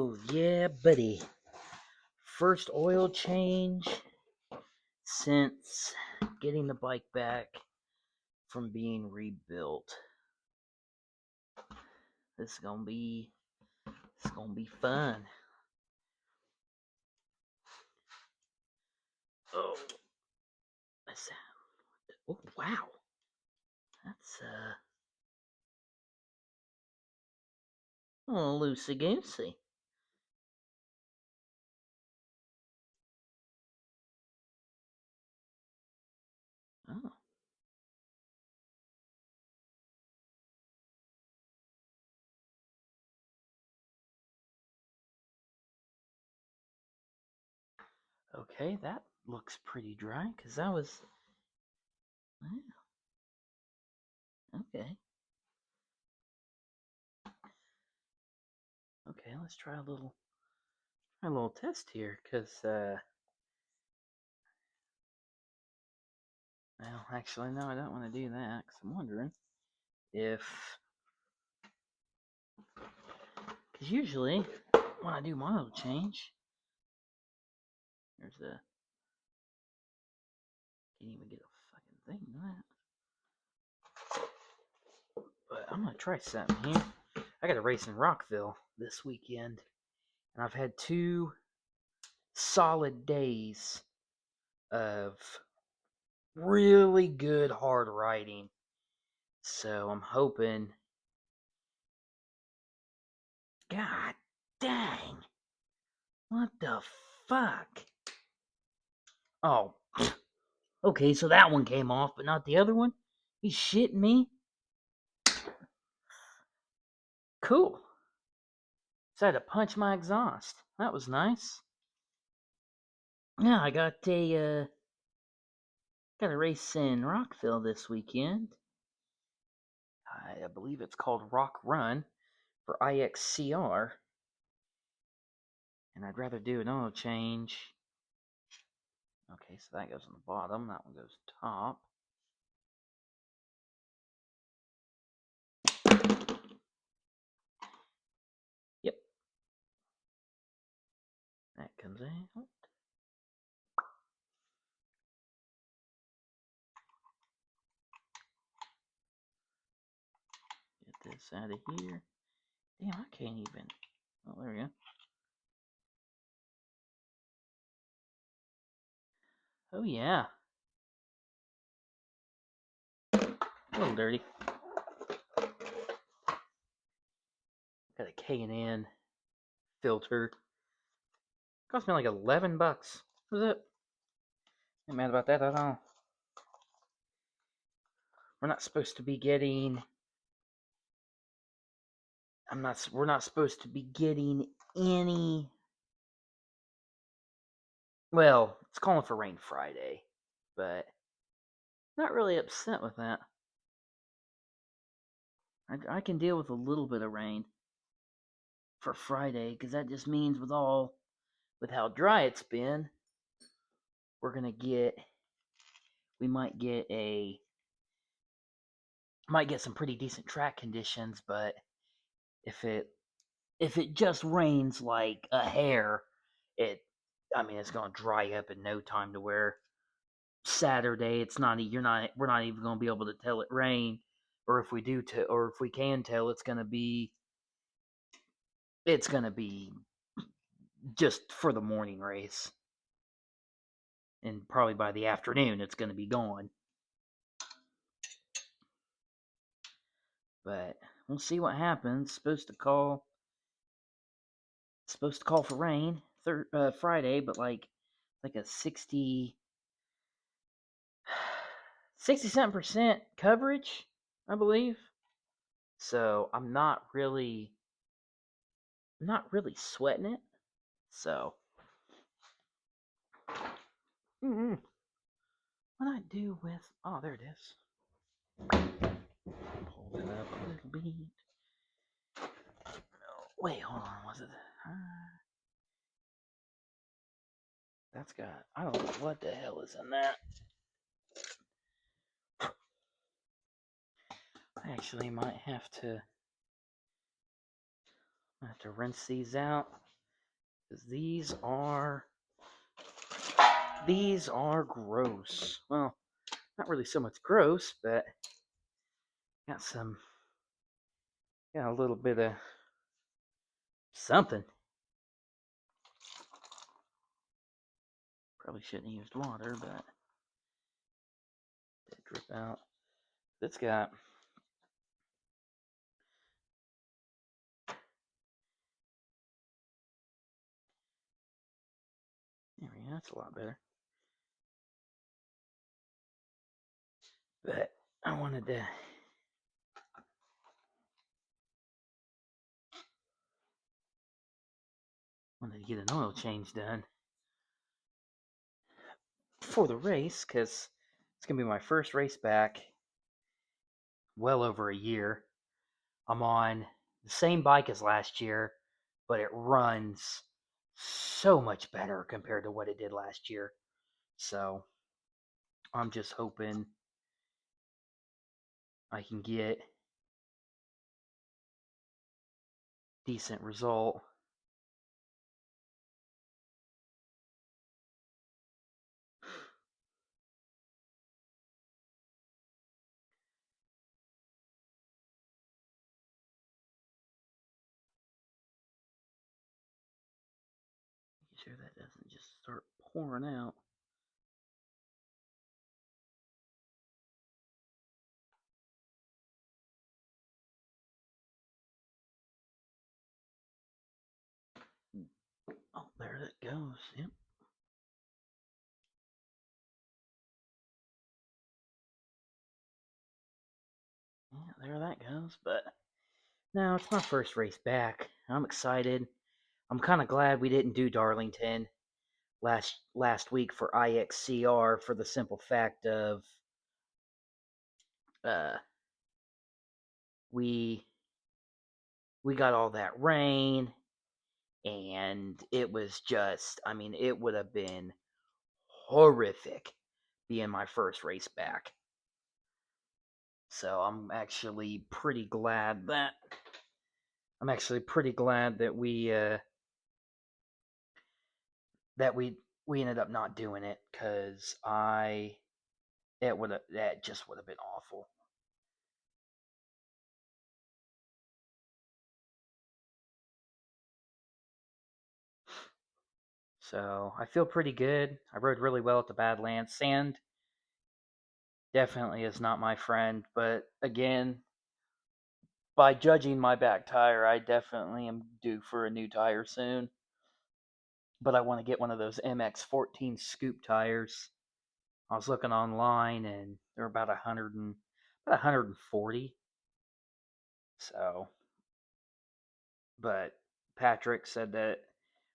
Oh, yeah, buddy. First oil change since getting the bike back from being rebuilt. This is gonna be fun. Oh, oh wow. That's a little loosey goosey. Oh. Okay, that looks pretty dry because that was. Okay. Okay, let's try a little test here because well, actually no, I don't want to do that because I'm wondering if because usually when I do my oil change, there's a can't even get a fucking thing on that. But I'm gonna try something here. I got a race in Rockville this weekend, and I've had 2 solid days of really good hard riding. So I'm hoping. God dang! What the fuck? Oh, okay, so that one came off, but not the other one? You shitting me? Cool. So I had to punch my exhaust. That was nice. Yeah, I got a race in Rockville this weekend. I believe it's called Rock Run for IXCR. And I'd rather do an oil change. Okay, so that goes on the bottom. That one goes top. Yep. That comes out. Get this out of here. Damn, I can't even. Oh, there we go. Oh, yeah. A little dirty. Got a K&N filter. Cost me like $11. Was it? Ain't mad about that at all. We're not supposed to be getting. We're not supposed to be getting any. Well, it's calling for rain Friday, but not really upset with that. I can deal with a little bit of rain for Friday because that just means with how dry it's been, we might get some pretty decent track conditions. But if it just rains like a hair, it's gonna dry up in no time to where Saturday we're not even gonna be able to tell it rain, or if we can tell, it's gonna be just for the morning race, and probably by the afternoon it's gonna be gone. But we'll see what happens. Supposed to call for rain Friday, but like a 60-something% coverage, I believe. So I'm not really sweating it. So what I do with there it is. Pull it up a little bit. No, wait, hold on. Was it? That's got. I don't know what the hell is in that. I actually might have to rinse these out 'Cause these are gross. Well, not really so much gross, but got some, got a little bit of something. Probably shouldn't have used water, but it drip out. It's got there we go. That's a lot better. But I wanted to get an oil change done for the race because it's gonna be my first race back well over a year. I'm on the same bike as last year, but it runs so much better compared to what it did last year. So I'm just hoping I can get decent result. Make sure that doesn't just start pouring out. Oh, there it goes. Yep. Yeah, there that goes. But no, it's my first race back. I'm excited. I'm kind of glad we didn't do Darlington last week for IXCR for the simple fact of uh we got all that rain and it was just, I mean, it would have been horrific being my first race back. So I'm actually pretty glad that we ended up not doing it because that just would have been awful. So I feel pretty good. I rode really well at the Badlands. Sand definitely is not my friend, but again, by judging my back tire, I definitely am due for a new tire soon. But I want to get one of those MX-14 scoop tires. I was looking online and they're about 140. So, but Patrick said that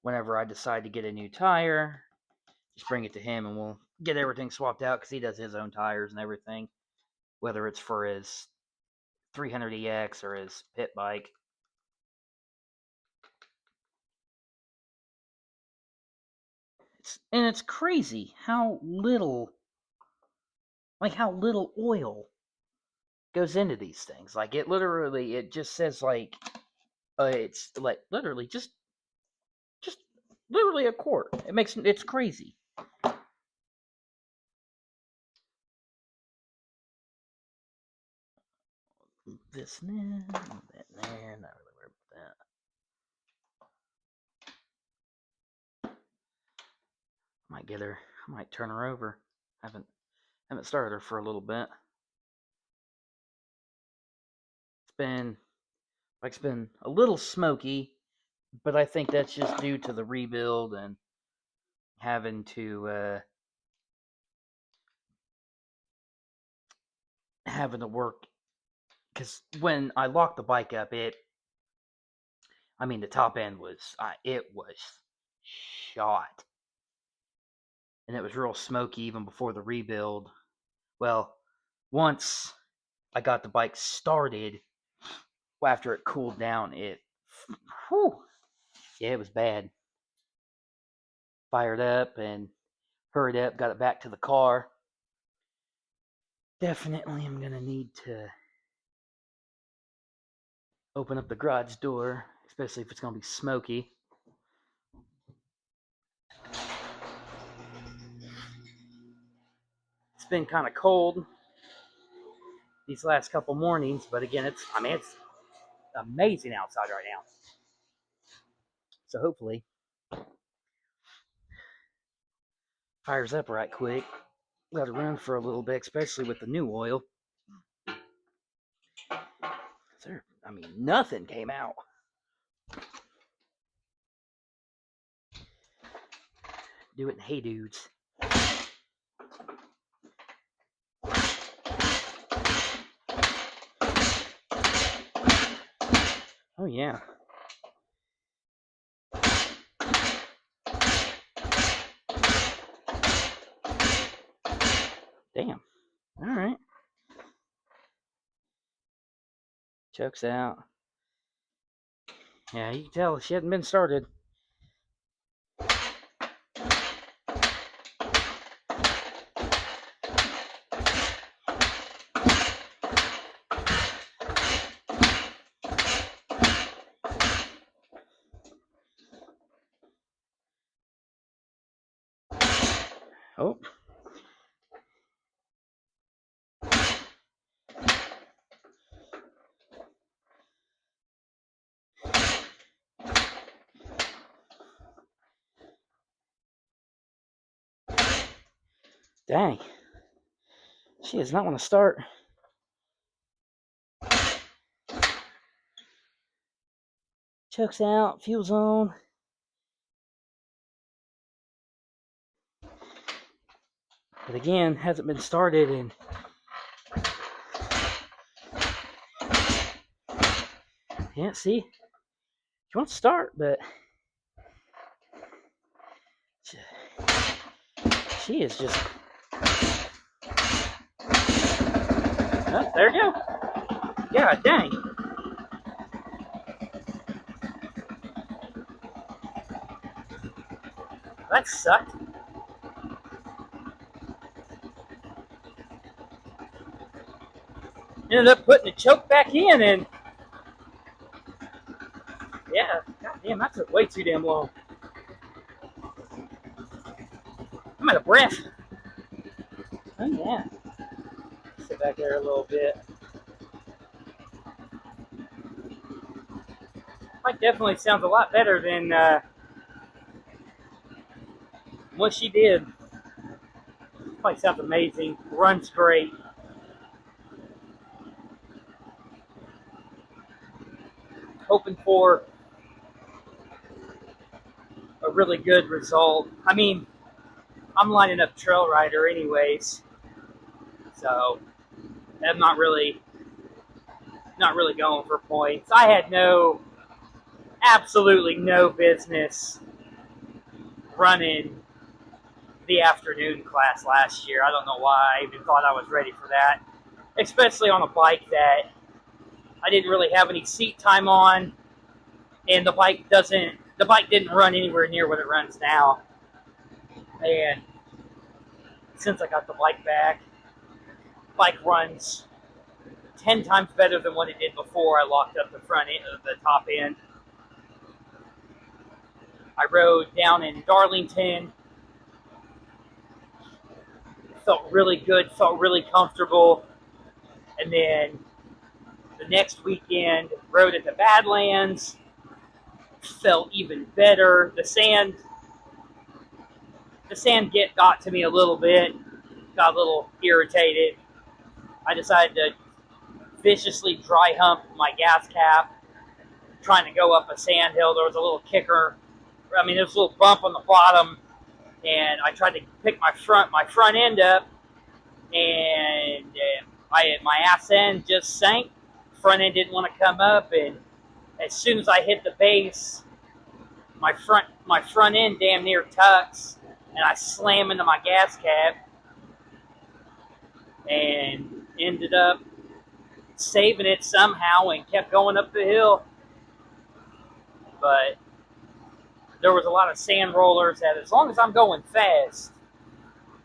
whenever I decide to get a new tire, just bring it to him and we'll get everything swapped out because he does his own tires and everything, whether it's for his 300EX or his pit bike. It's crazy how little oil goes into these things. Like it just says like it's like literally just literally a quart. It's crazy. This there, that there, not really worried about that. Might get her. I might turn her over. Haven't started her for a little bit. It's been a little smoky, but I think that's just due to the rebuild and having to work. Because when I locked the bike up, the top end was it was shot, and it was real smoky even before the rebuild. Well, once I got the bike started, after it cooled down, whew, yeah, it was bad. Fired up and hurried up, got it back to the car. Definitely am gonna need to open up the garage door, especially if it's gonna be smoky. been kind of cold these last couple mornings, but again, it's amazing outside right now. So hopefully fires up right quick. Let it run for a little bit, especially with the new oil. Nothing came out. Do it in Hey Dudes. Oh yeah. Damn. All right. Chokes out. Yeah, you can tell she hadn't been started. Oh. Dang. She does not want to start. Chokes out, fuel's on. But again, hasn't been started and yeah, see? She wants to start, but she is just oh, there you go. Yeah, dang. That sucked. Ended up putting the choke back in and yeah, goddamn, that took way too damn long. I'm out of breath. Oh yeah. Sit back there a little bit. Mike definitely sounds a lot better than what she did. Mike sounds amazing. Runs great. Hoping for a really good result. I mean, I'm lining up Trail Rider anyways, so I'm not really going for points. I had absolutely no business running the afternoon class last year. I don't know why I even thought I was ready for that, especially on a bike that I didn't really have any seat time on, and the bike didn't run anywhere near what it runs now. And since I got the bike back, bike runs 10 times better than what it did before I locked up the front end, the top end. I rode down in Darlington. Felt really good, felt really comfortable. And then the next weekend, rode at the Badlands. Felt even better. The sand got to me a little bit. Got a little irritated. I decided to viciously dry hump my gas cap, trying to go up a sand hill. There was a little kicker. I mean, there was a little bump on the bottom, and I tried to pick my front end up, and my ass end just sank. Front end didn't want to come up, and as soon as I hit the base, my front end damn near tucks, and I slam into my gas cap, and ended up saving it somehow and kept going up the hill. But there was a lot of sand rollers that as long as I'm going fast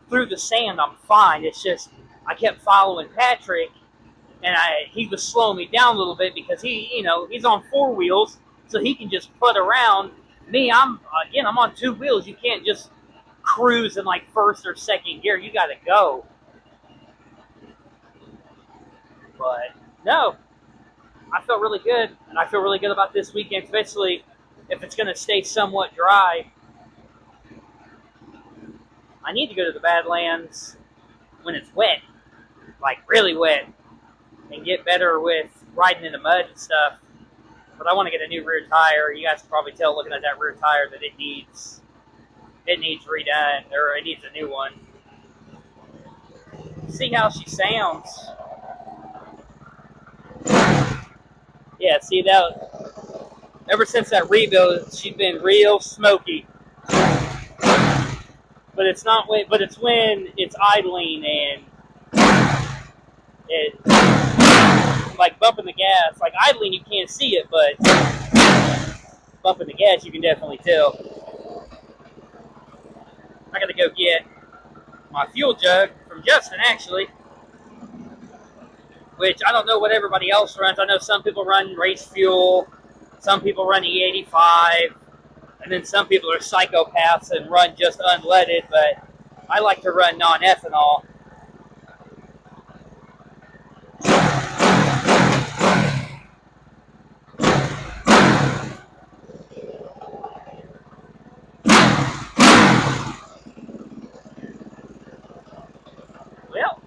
through the sand, I'm fine. It's just I kept following Patrick, and he was slowing me down a little bit because he's on 4 wheels, so he can just put around. Me, I'm on 2 wheels. You can't just cruise in like first or second gear. You got to go. But no, I feel really good, and I feel really good about this weekend, especially if it's going to stay somewhat dry. I need to go to the Badlands when it's wet, like really wet, and get better with riding in the mud and stuff. But I want to get a new rear tire. You guys can probably tell looking at that rear tire that it needs redone, or it needs a new one. See how she sounds. Yeah, see that. Ever since that rebuild, she's been real smoky. But it's not when, but it's when it's idling and it like bumping the gas. Like idling, you can't see it, but bumping the gas, you can definitely tell. I gotta go get my fuel jug from Justin, actually, which I don't know what everybody else runs. I know some people run race fuel, some people run E85, and then some people are psychopaths and run just unleaded, but I like to run non-ethanol. Well,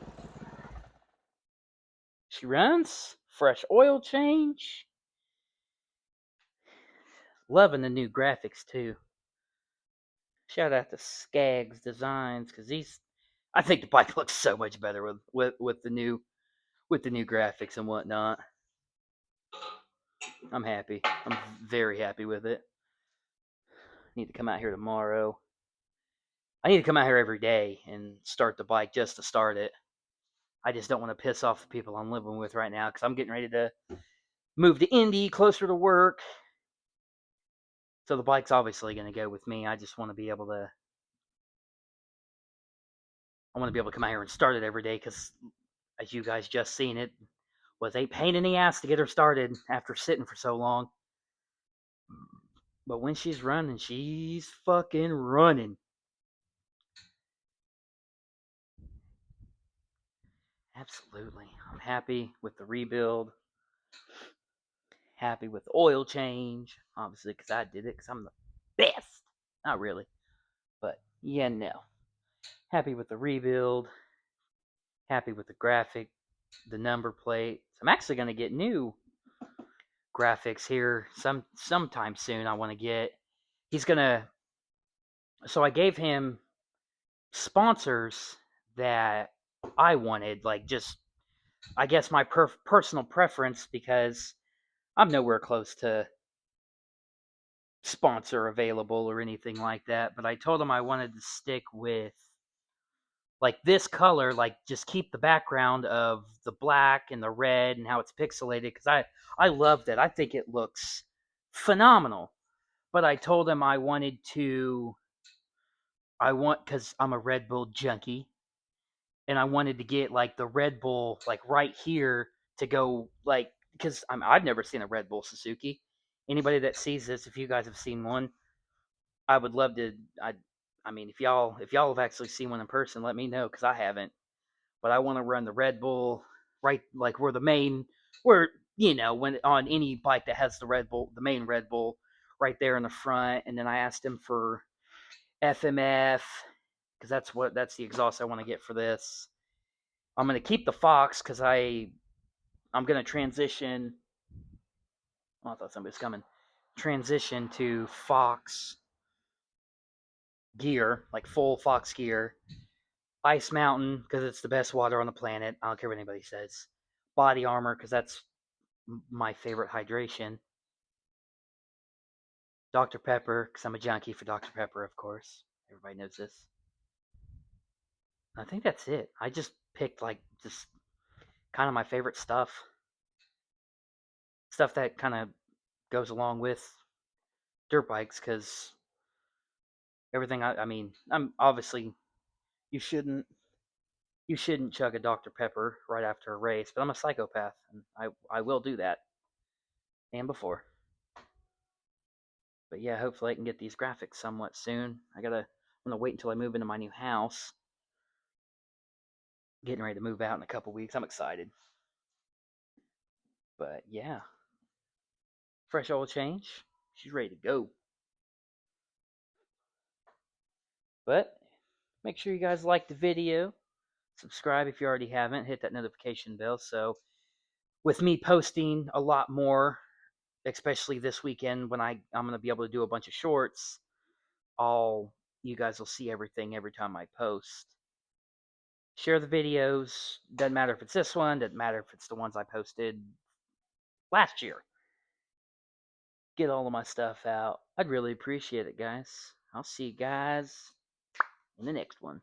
She runs. Fresh oil change. Loving the new graphics too. Shout out to Skaggs Designs because I think the bike looks so much better with the new graphics and whatnot. I'm happy. I'm very happy with it. Need to come out here tomorrow. I need to come out here every day and start the bike just to start it. I just don't want to piss off the people I'm living with right now because I'm getting ready to move to Indy, closer to work. So the bike's obviously going to go with me. I just want to be able to. I want to be able to come out here and start it every day because, as you guys just seen, it was a pain in the ass to get her started after sitting for so long. But when she's running, she's fucking running. Absolutely. I'm happy with the rebuild. Happy with the oil change. Obviously, because I did it, because I'm the best. Not really. But yeah, no. Happy with the rebuild. Happy with the graphic, the number plate. I'm actually going to get new graphics here sometime soon. I want to get. He's going to. So I gave him sponsors that I wanted, like just I guess my personal preference because I'm nowhere close to sponsor available or anything like that. But I told him I wanted to stick with like this color, like just keep the background of the black and the red and how it's pixelated because I loved it. I think it looks phenomenal. But I told him I want because I'm a Red Bull junkie and I wanted to get like the Red Bull like right here to go like because I've never seen a Red Bull Suzuki. Anybody that sees this, if you guys have seen one, I would love to. I mean, if y'all have actually seen one in person, let me know because I haven't. But I want to run the Red Bull right like where the main where when on any bike that has the Red Bull, the main Red Bull right there in the front. And then I asked him for FMF because that's the exhaust I want to get for this. I'm gonna keep the Fox because I'm gonna transition. Oh, I thought somebody was coming. Transition to Fox gear, like full Fox gear. Ice Mountain because it's the best water on the planet. I don't care what anybody says. Body Armor because that's my favorite hydration. Dr. Pepper because I'm a junkie for Dr. Pepper, of course. Everybody knows this. I think that's it. I just picked like just kind of my favorite stuff that kind of goes along with dirt bikes because everything. I mean, I'm obviously you shouldn't you shouldn't chug a Dr. Pepper right after a race, but I'm a psychopath and I will do that and before. But yeah, hopefully I can get these graphics somewhat soon. I'm gonna wait until I move into my new house. Getting ready to move out in a couple weeks. I'm excited. But yeah, fresh oil change. She's ready to go. But make sure you guys like the video. Subscribe if you already haven't. Hit that notification bell. So with me posting a lot more, especially this weekend when I'm going to be able to do a bunch of shorts, all you guys will see everything every time I post. Share the videos. Doesn't matter if it's this one. Doesn't matter if it's the ones I posted last year. Get all of my stuff out. I'd really appreciate it, guys. I'll see you guys in the next one.